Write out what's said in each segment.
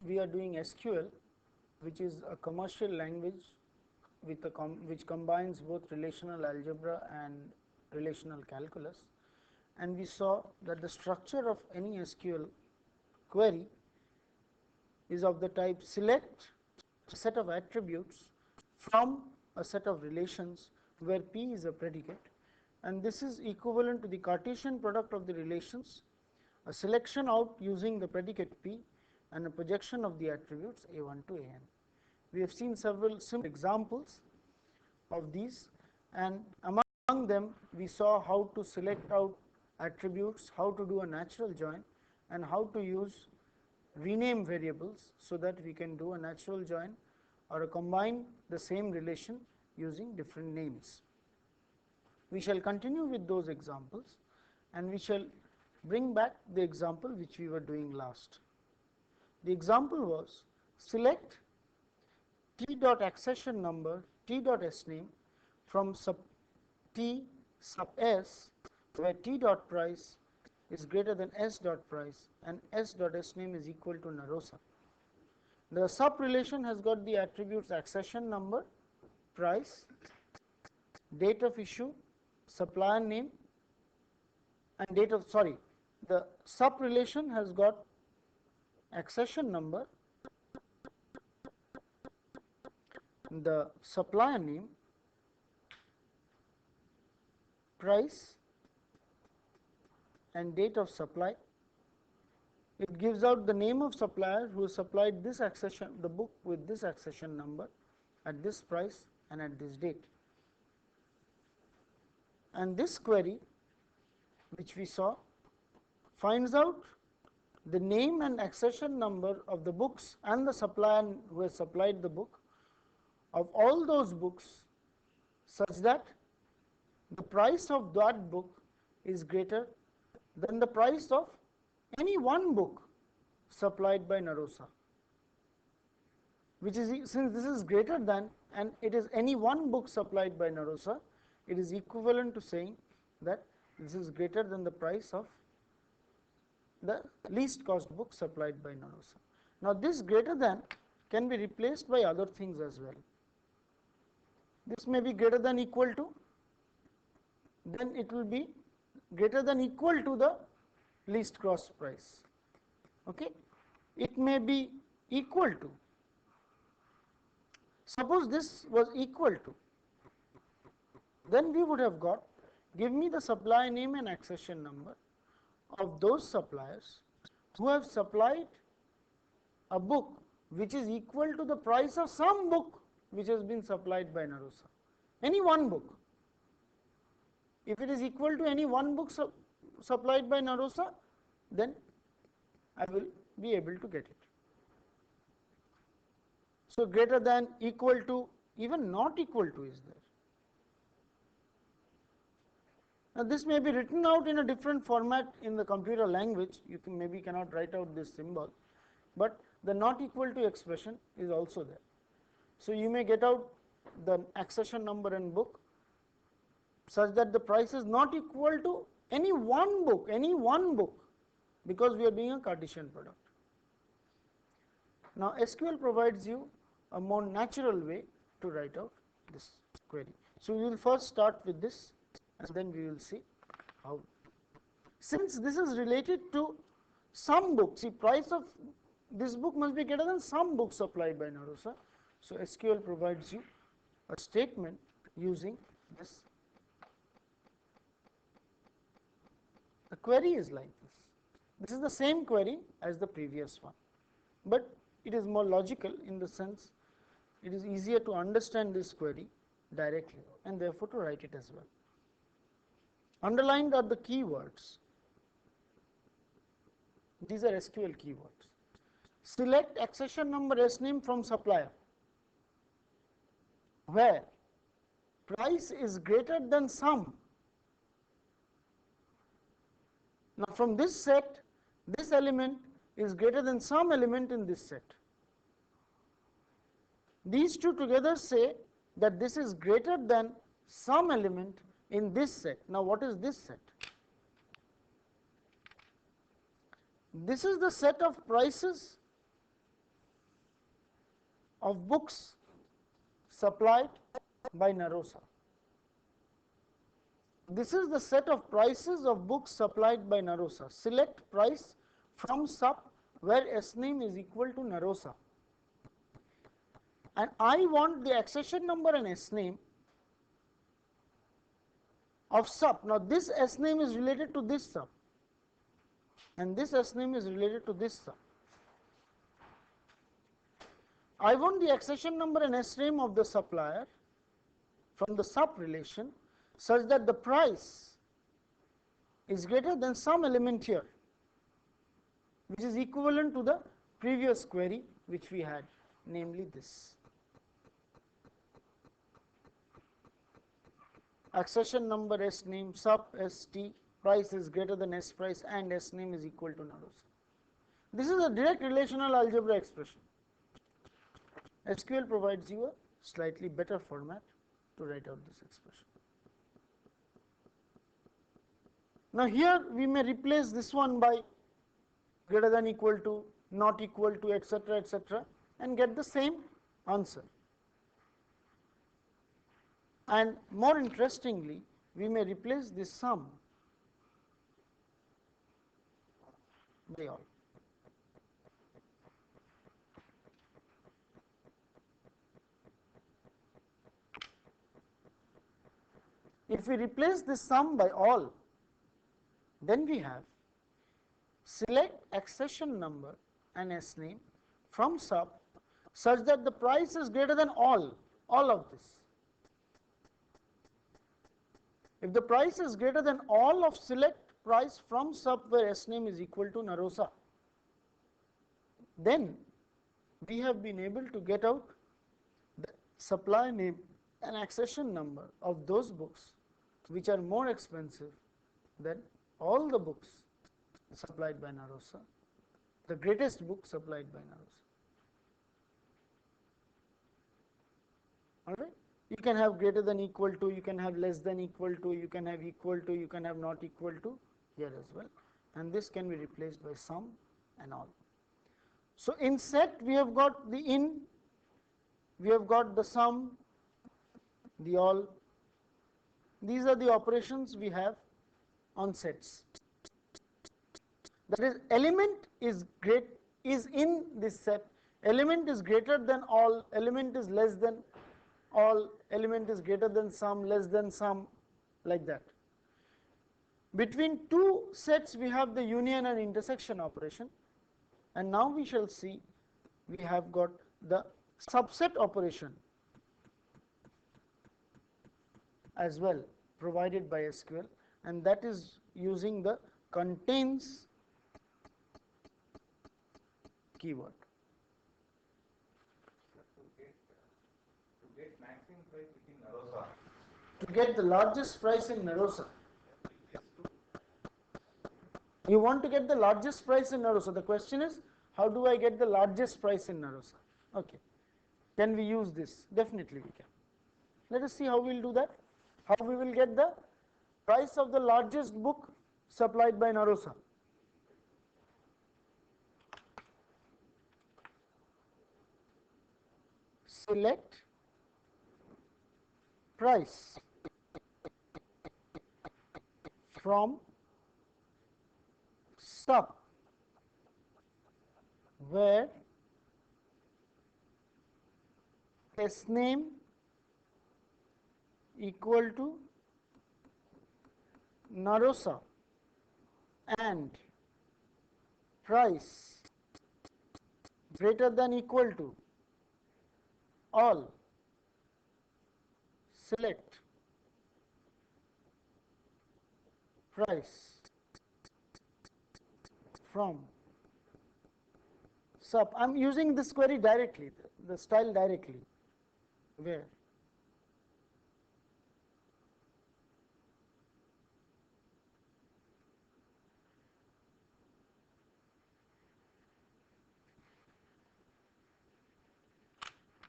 we are doing SQL, which is a commercial language with which combines both relational algebra and relational calculus, and we saw that the structure of any SQL query is of the type select a set of attributes from a set of relations where P is a predicate, and this is equivalent to the Cartesian product of the relations, a selection out using the predicate P and a projection of the attributes A1 to AN. We have seen several simple examples of these, and among them we saw how to select out attributes, how to do a natural join, and how to use rename variables so that we can do a natural join or combine the same relation using different names. We shall continue with those examples, and we shall bring back the example which we were doing last. The example was select T dot accession number T dot S name from sub T sub S, where T dot price is greater than S dot price and S dot S name is equal to Narosa. The sub relation has got the attributes accession number, price, date of issue, supplier name, and date of, sorry, the sub relation has got accession number, the supplier name, price, and date of supply. It gives out the name of supplier who supplied this accession, the book with this accession number at this price and at this date. And this query, which we saw, finds out the name and accession number of the books and the supplier who has supplied the book of all those books, such that the price of that book is greater than the price of any one book supplied by Narosa, which is, since this is greater than and it is any one book supplied by Narosa, it is equivalent to saying that this is greater than the price of the least cost book supplied by Narosa. Now, this greater than can be replaced by other things as well. This may be greater than equal to, then it will be greater than equal to the least cost price. Okay? It may be equal to. Suppose this was equal to, then we would have got, give me the supplier name and accession number of those suppliers who have supplied a book which is equal to the price of some book which has been supplied by Narosa, any one book. If it is equal to any one book supplied by Narosa, then I will be able to get it. So, greater than, equal to, even not equal to is there. Now, this may be written out in a different format in the computer language. You can maybe cannot write out this symbol, but the not equal to expression is also there. So, you may get out the accession number and book such that the price is not equal to any one book, because we are doing a Cartesian product. Now, SQL provides you a more natural way to write out this query. So, we will first start with this and then we will see how. Since this is related to some book, see, price of this book must be greater than some book supplied by Narosa. So, SQL provides you a statement using this. The query is like this. This is the same query as the previous one, but it is more logical in the sense it is easier to understand this query directly and therefore to write it as well. Underlined are the keywords. These are SQL keywords. Select accession number S name from supplier where price is greater than sum. Now, from this set, this element is greater than some element in this set. These two together say that this is greater than some element in this set. Now, what is this set? This is the set of prices of books supplied by Narosa. This is the set of prices of books supplied by Narosa. Select price from sub where S name is equal to Narosa. And I want the accession number and S name of sub. Now this S name is related to this sub, and this S name is related to this sub. I want the accession number and S name of the supplier from the sub relation such that the price is greater than some element here, which is equivalent to the previous query which we had, namely this. Accession number S name sub ST, price is greater than S price, and S name is equal to Narosa. This is a direct relational algebra expression. SQL provides you a slightly better format to write out this expression. Now here we may replace this one by greater than equal to, not equal to, etc., and get the same answer. And more interestingly, we may replace this sum by all. If we replace this sum by all, then we have select accession number and S name from sub such that the price is greater than all of this. If the price is greater than all of select price from sub where S name is equal to Narosa, then we have been able to get out the supply name and accession number of those books which are more expensive than all the books supplied by Narosa, the greatest book supplied by Narosa. All right. You can have greater than equal to, you can have less than equal to, you can have equal to, you can have not equal to here as well, and this can be replaced by sum and all. So in set we have got the in, we have got the sum, the all. These are the operations we have on sets. That is, element is in this set, element is greater than all, element is less than all, element is greater than some, less than some, like that. Between two sets we have the union and intersection operation, and now we shall see we have got the subset operation as well provided by SQL, and that is using the contains keyword. To get the largest price in Narosa. You want to get the largest price in Narosa. The question is, how do I get the largest price in Narosa? Okay. Can we use this? Definitely we can. Let us see how we will do that. How we will get the price of the largest book supplied by Narosa. Select price from sub where S name equal to Narosa and price greater than equal to all. Select price from sub. I am using this query directly, the style directly, where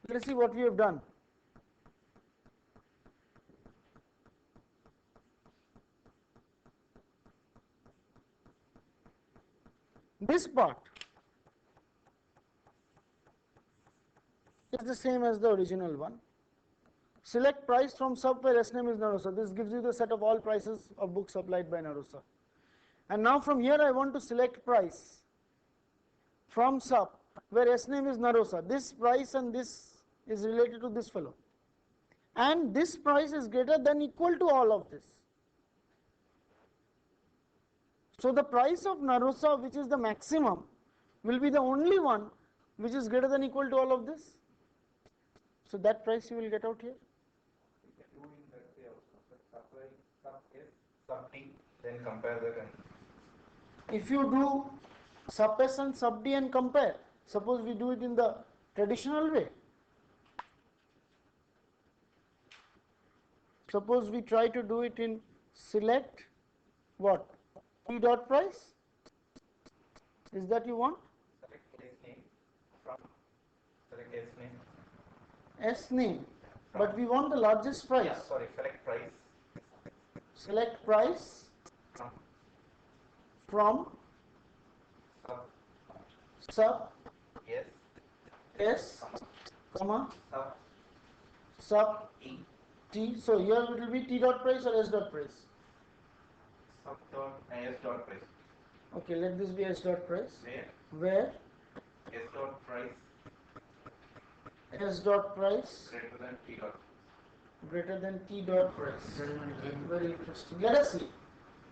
let us see what we have done. This part is the same as the original one. Select price from sub where S name is Narosa. This gives you the set of all prices of books supplied by Narosa. And now from here I want to select price from sub where S name is Narosa. This price and this is related to this fellow. And this price is greater than equal to all of this. So the price of Narosa, which is the maximum, will be the only one which is greater than equal to all of this. So that price you will get out here. Sub D, then compare that. If you do sub S and sub D and compare, suppose we do it in the traditional way. Suppose we try to do it in select what? T dot price? Is that you want? Select S name from select S name. S name. But we want the largest price. Yeah, sorry, select price. Select price from sub Yes. S, comma Sub sub T. So here it will be T dot price or S dot price. Sub dot S dot price. Okay, let this be S dot price. Where Where S dot price S dot price greater than T dot. greater than T dot price. Very interesting. Let us see.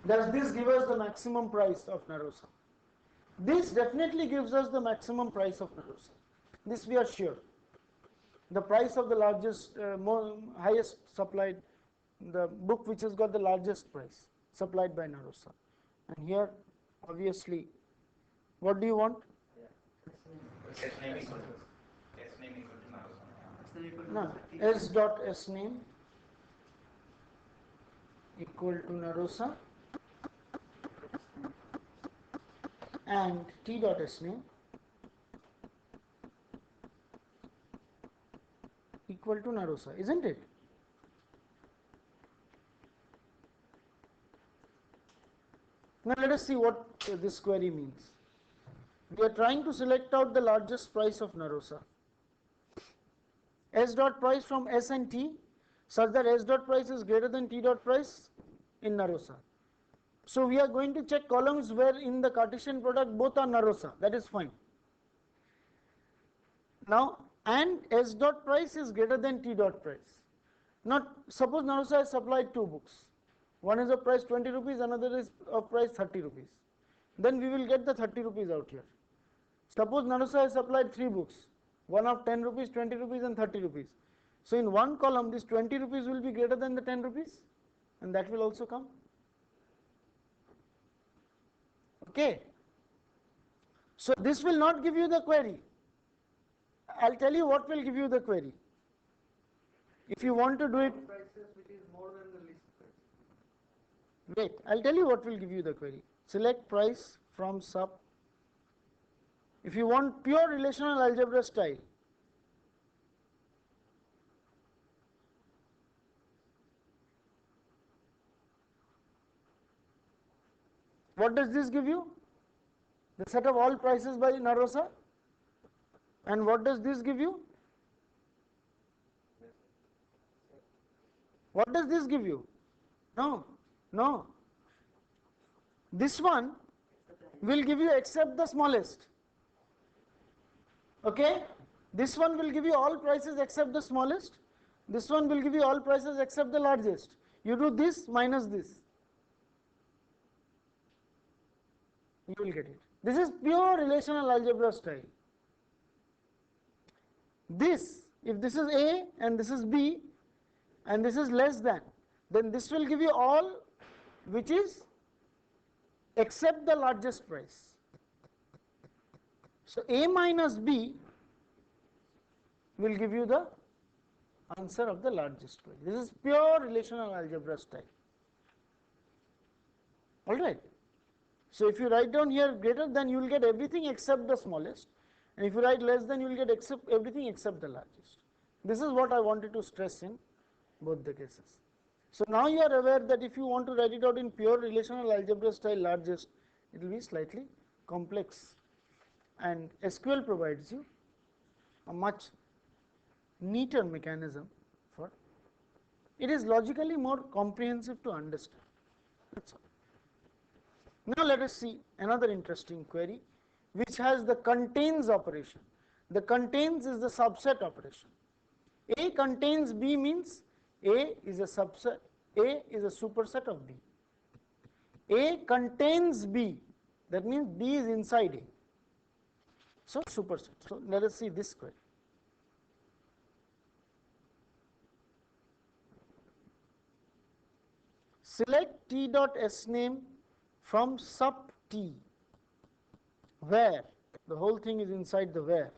Does this give us the maximum price of Narosa? This definitely gives us the maximum price of Narosa. This we are sure. The price of the largest, highest supplied, the book which has got the largest price supplied by Narosa. And here, obviously, what do you want? S name equal to S name equal to Narosa. No, S dot S name equal to Narosa and T dot S name equal to Narosa, isn't it? Now let us see what this query means. We are trying to select out the largest price of Narosa. S dot price from S and T such that S dot price is greater than T dot price in Narosa. So we are going to check columns where in the Cartesian product both are Narosa. That is fine. Now, and S dot price is greater than T dot price. Now, suppose Narosa has supplied two books. One is of price 20 rupees, another is of price 30 rupees. Then we will get the 30 rupees out here. Suppose Narosa has supplied three books. One of 10 rupees, 20 rupees and 30 rupees. So in one column this 20 rupees will be greater than the 10 rupees and that will also come. Okay. So this will not give you the query. I'll tell you what will give you the query. If you want to do it, wait, I'll tell you what will give you the query. Select price from sub. If you want pure relational algebra style, what does this give you? The set of all prices by Narosa. And what does this give you? What does this give you? No, no. This one will give you except the smallest. Okay? This one will give you all prices except the smallest. This one will give you all prices except the largest. You do this minus this. You will get it. This is pure relational algebra style. This, if this is A and this is B and this is less than, then this will give you all which is except the largest price. So A minus B will give you the answer of the largest price. This is pure relational algebra style. Alright. So if you write down here greater than, you will get everything except the smallest. And if you write less than, you will get everything except the largest. This is what I wanted to stress in both the cases. So now you are aware that if you want to write it out in pure relational algebra style largest, it will be slightly complex. And SQL provides you a much neater mechanism for it is logically more comprehensive to understand. That's all. Now let us see another interesting query which has the contains operation. The contains is the subset operation. A contains B means A is a subset, A is a superset of B. A contains B, that means B is inside A. So superset. So let us see this query. Select T dot S name from sub T, where the whole thing is inside the where.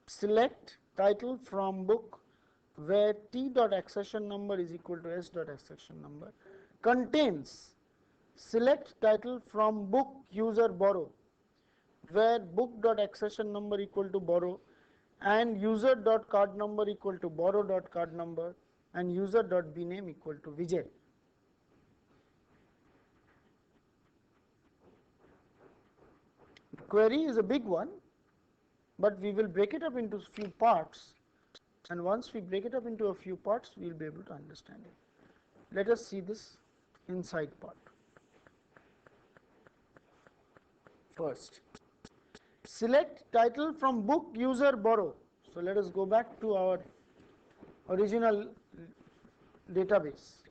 Select title from book where T dot accession number is equal to S dot accession number contains select title from book user borrow where book dot accession number equal to borrow and user dot card number equal to borrow dot card number and user dot b name equal to Vijay. The query is a big one, but we will break it up into few parts, and once we break it up into a few parts we will be able to understand it. Let us see this inside part. First, select title from book user borrow. So let us go back to our original database.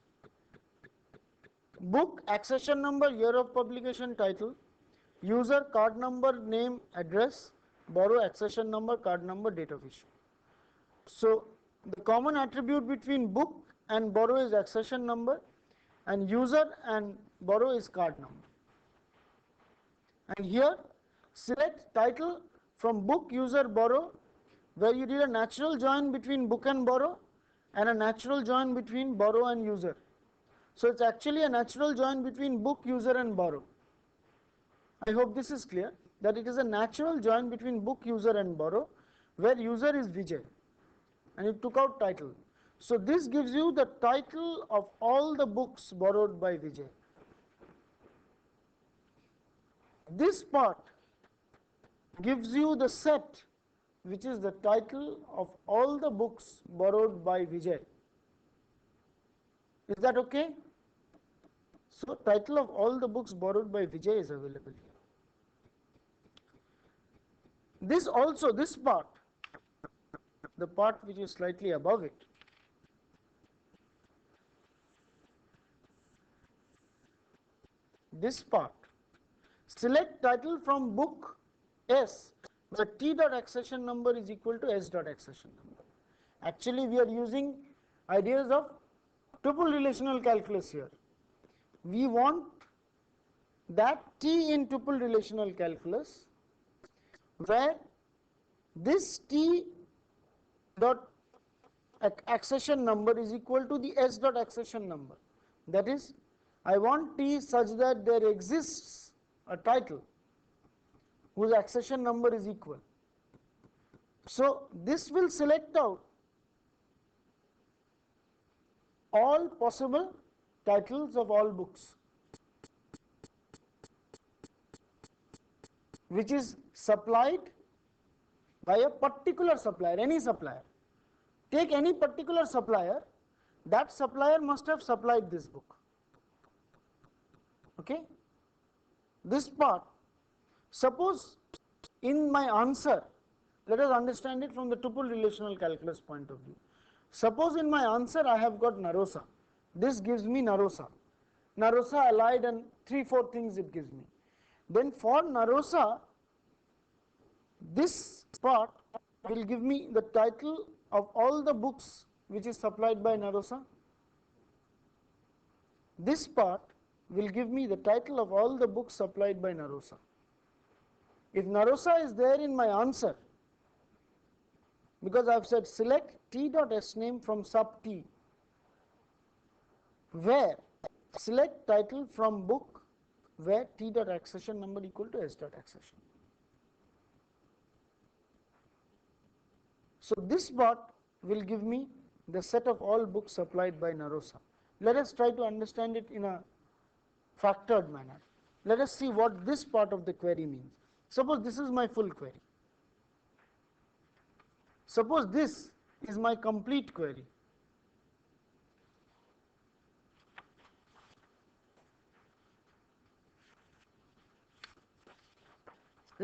Book accession number, year of publication, title, user card number, name, address, borrow accession number, card number, date of issue. So the common attribute between book and borrow is accession number, and user and borrow is card number. And here select title from book user borrow, where you did a natural join between book and borrow and a natural join between borrow and user. So it's actually a natural join between book, user and borrow. I hope this is clear, that it is a natural join between book, user and borrow, where user is Vijay and you took out title. So this gives you the title of all the books borrowed by Vijay. This part gives you the set which is the title of all the books borrowed by Vijay. Is that okay? So title of all the books borrowed by Vijay is available here. This also, this part, the part which is slightly above it, this part, select title from book S where T dot accession number is equal to S dot accession number. Actually we are using ideas of tuple relational calculus here. We want that T in tuple relational calculus where this T dot accession number is equal to the S dot accession number. That is, I want T such that there exists a title whose accession number is equal. So this will select out all possible titles of all books, which is supplied by a particular supplier, any supplier. Take any particular supplier, that supplier must have supplied this book. Okay? This part, suppose in my answer, let us understand it from the tuple relational calculus point of view. Suppose in my answer I have got Narosa. This gives me Narosa. Narosa allied and 3-4 things it gives me. Then for Narosa, this part will give me the title of all the books which is supplied by Narosa. This part will give me the title of all the books supplied by Narosa. If Narosa is there in my answer, because I have said select T dot S name from sub T, where select title from book where T dot accession number equal to S dot accession. So this part will give me the set of all books supplied by Narosa. Let us try to understand it in a factored manner. Let us see what this part of the query means. Suppose this is my full query. Suppose this is my complete query.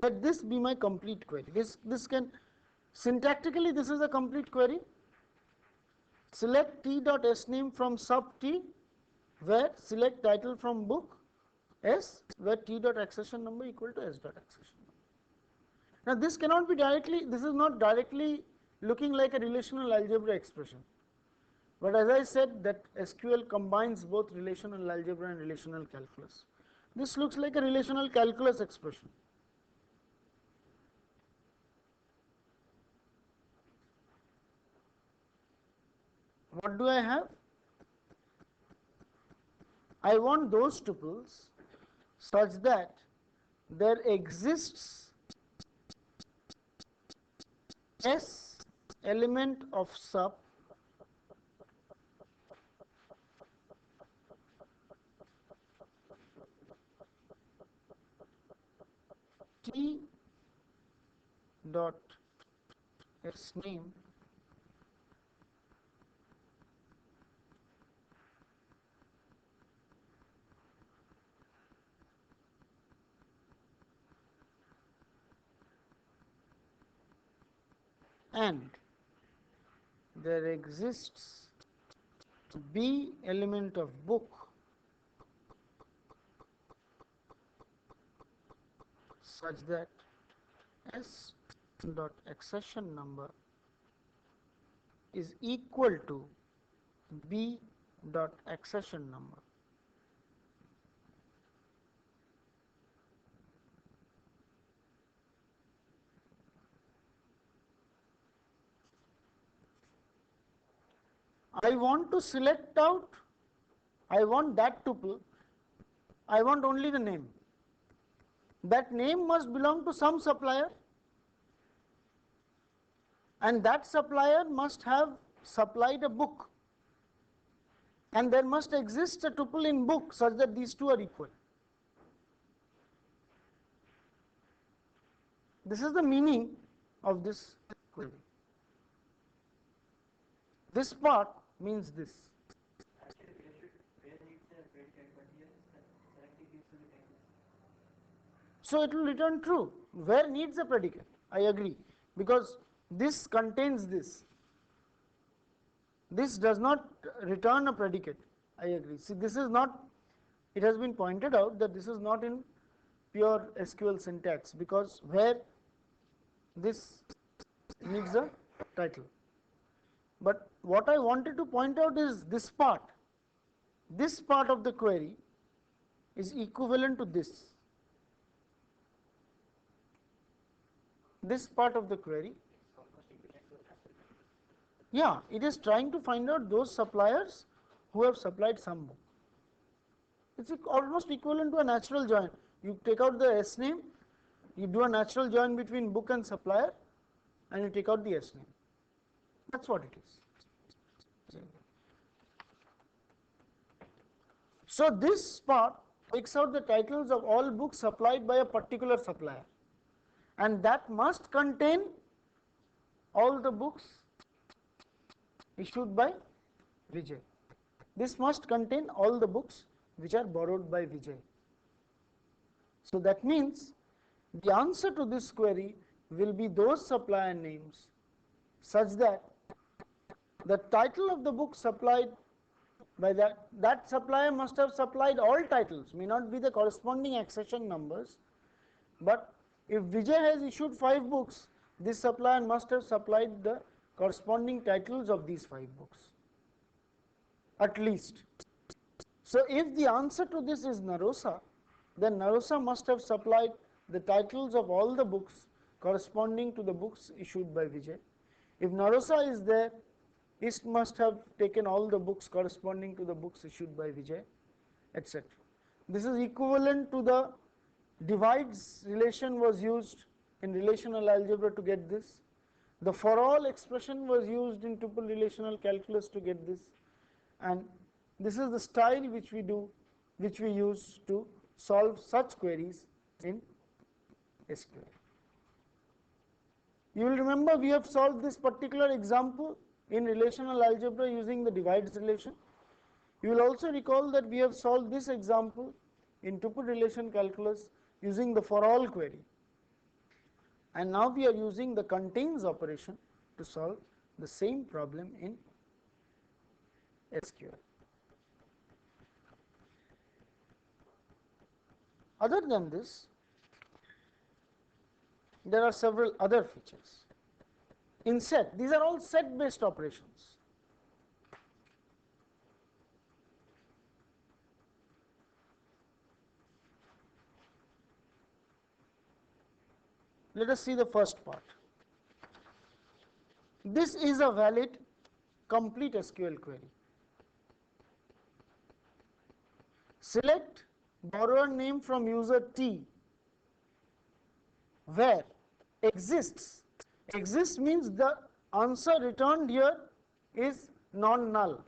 Let this be my complete query. This can syntactically this is a complete query. Select t dot s name from sub t, where select title from book s, where t dot accession number equal to s dot accession number. Now this cannot be directly. This is not directly looking like a relational algebra expression. But as I said, that SQL combines both relational algebra and relational calculus. This looks like a relational calculus expression. What do I have? I want those tuples such that there exists S element of sub T dot S name and there exists B element of book such that S dot accession number is equal to B dot accession number. I want to select out, I want that tuple, I want only the name. That name must belong to some supplier, and that supplier must have supplied a book, and there must exist a tuple in book such that these two are equal. This is the meaning of this query. This part means this. So it will return true. Where needs a predicate? I agree, because this contains this. This does not return a predicate. I agree. See, this is not, it has been pointed out that this is not in pure SQL syntax, because where this needs a title. But what I wanted to point out is this part. This part of the query is equivalent to this. This part of the query, yeah, it is trying to find out those suppliers who have supplied some book. It's almost equivalent to a natural join. You take out the S name, you do a natural join between book and supplier, and you take out the S name. That's what it is. So this part takes out the titles of all books supplied by a particular supplier, and that must contain all the books issued by Vijay. This must contain all the books which are borrowed by Vijay. So that means the answer to this query will be those supplier names such that the title of the book supplied by that supplier must have supplied all titles, may not be the corresponding accession numbers, but if Vijay has issued 5 books, this supplier must have supplied the corresponding titles of these 5 books, at least. So if the answer to this is Narosa, then Narosa must have supplied the titles of all the books corresponding to the books issued by Vijay. If Narosa is there, IST must have taken all the books corresponding to the books issued by Vijay, etc. This is equivalent to the divides relation was used in relational algebra to get this. The for all expression was used in tuple relational calculus to get this, and this is the style which we do, which we use to solve such queries in SQL. You will remember we have solved this particular example in relational algebra using the divides relation. You will also recall that we have solved this example in tuple relation calculus using the for all query, and now we are using the contains operation to solve the same problem in SQL. Other than this, there are several other features. In set, these are all set based operations. Let us see the first part. This is a valid complete SQL query. Select borrower name from user T where exists. Exists means the answer returned here is non-null.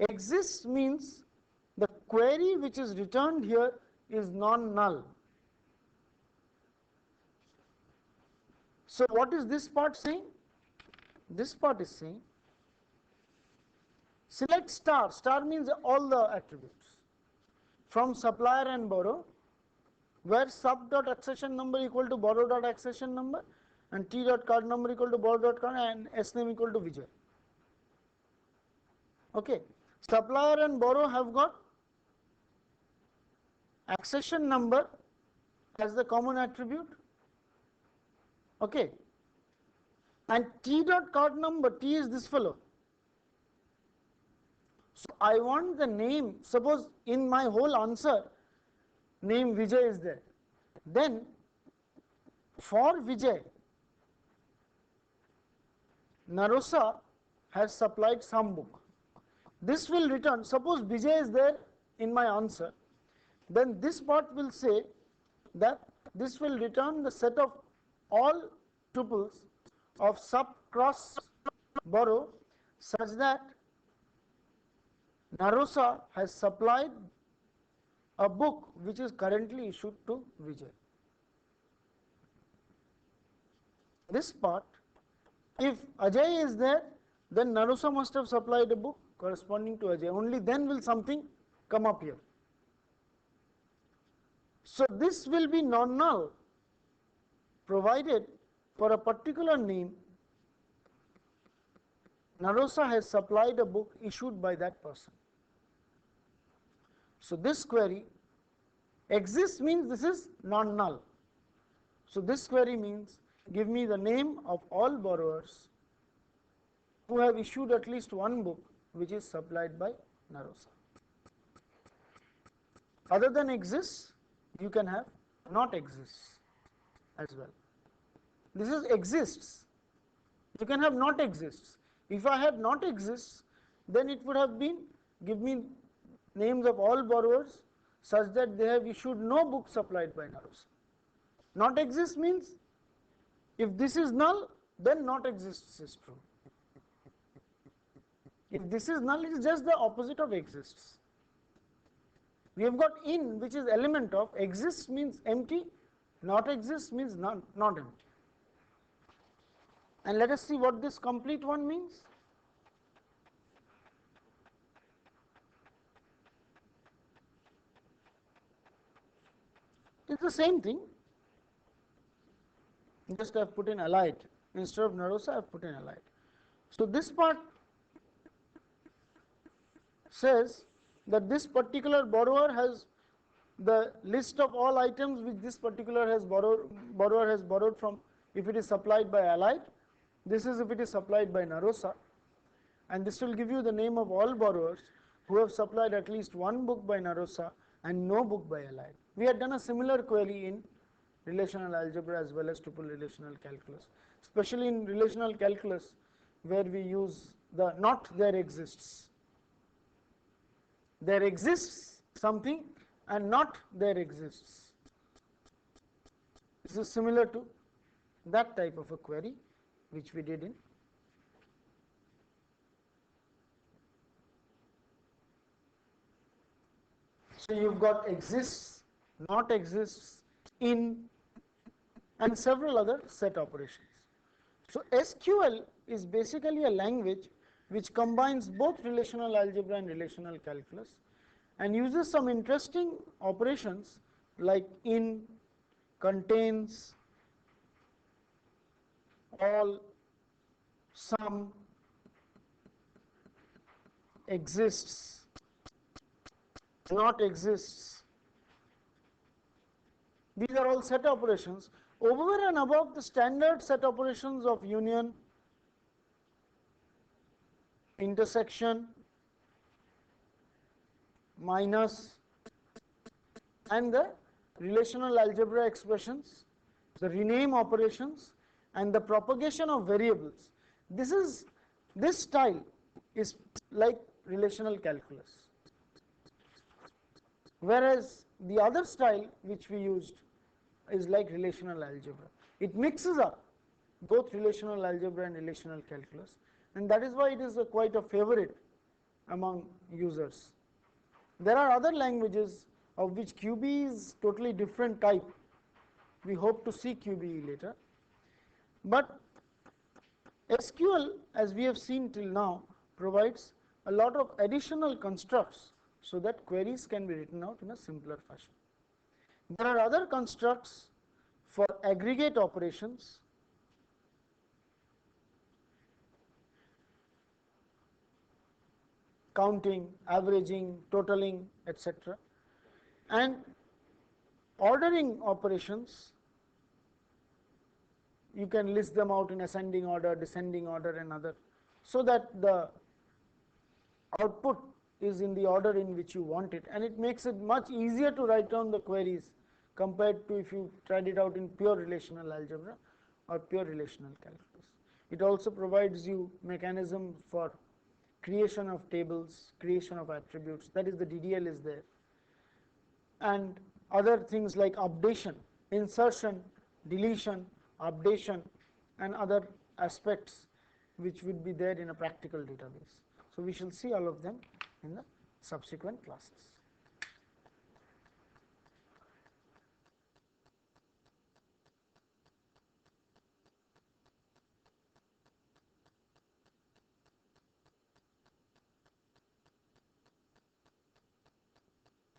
Exists means the query which is returned here is non-null. So what is this part saying? This part is saying select star. Star means all the attributes from supplier and borrow, where sub dot accession number equal to borrow dot accession number and T dot card number equal to borrow dot card and S name equal to Vijay. Okay. Supplier and borrow have got accession number as the common attribute. Okay. And T dot card number, T is this fellow. So I want the name, suppose in my whole answer name Vijay is there. Then for Vijay, Narosa has supplied some book. This will return, suppose Vijay is there in my answer, then this part will say that this will return the set of all tuples of sub cross borrow such that Narosa has supplied a book which is currently issued to Vijay. This part, if Ajay is there, then Narosa must have supplied a book corresponding to Ajay. Only then will something come up here. So this will be non-null provided for a particular name Narosa has supplied a book issued by that person. So this query exists means this is non-null. So this query means give me the name of all borrowers who have issued at least one book which is supplied by Narosa. Other than exists, you can have not exists as well. This is exists. You can have not exists. If I had not exists, then it would have been give me names of all borrowers such that they have issued no book supplied by Narosa. Not exists means if this is null, then not exists is true. If this is null, it is just the opposite of exists. We have got in, which is element of, exists means empty, not exists means not empty. And let us see what this complete one means. It's the same thing, just I have put in allied. Instead of Narosa, I have put in allied. So this part says that this particular borrower has the list of all items which this particular borrower has borrowed from, if it is supplied by allied. This is if it is supplied by Narosa, and this will give you the name of all borrowers who have supplied at least one book by Narosa and no book by allied. We had done a similar query in relational algebra as well as tuple relational calculus, especially in relational calculus where we use the not there exists. There exists something and not there exists. This is similar to that type of a query which we did in so you've got exists, not exists, in and several other set operations. So SQL is basically a language which combines both relational algebra and relational calculus and uses some interesting operations like in, contains, all, some, exists, not exists. These are all set operations over and above the standard set operations of union, intersection, minus, and the relational algebra expressions, the rename operations, and the propagation of variables. This style is like relational calculus, whereas the other style which we used is like relational algebra. It mixes up both relational algebra and relational calculus, and that is why it is quite a favorite among users. There are other languages of which QB is totally different type. We hope to see QBE later. But SQL, as we have seen till now, provides a lot of additional constructs so that queries can be written out in a simpler fashion. There are other constructs for aggregate operations, counting, averaging, totaling, etc., and ordering operations. You can list them out in ascending order, descending order, and other, so that the output is in the order in which you want it, and it makes it much easier to write down the queries compared to if you tried it out in pure relational algebra or pure relational calculus. It also provides you mechanism for creation of tables, creation of attributes, that is the DDL is there, and other things like updation, insertion, deletion, updation, and other aspects which would be there in a practical database. So we shall see all of them in the subsequent classes.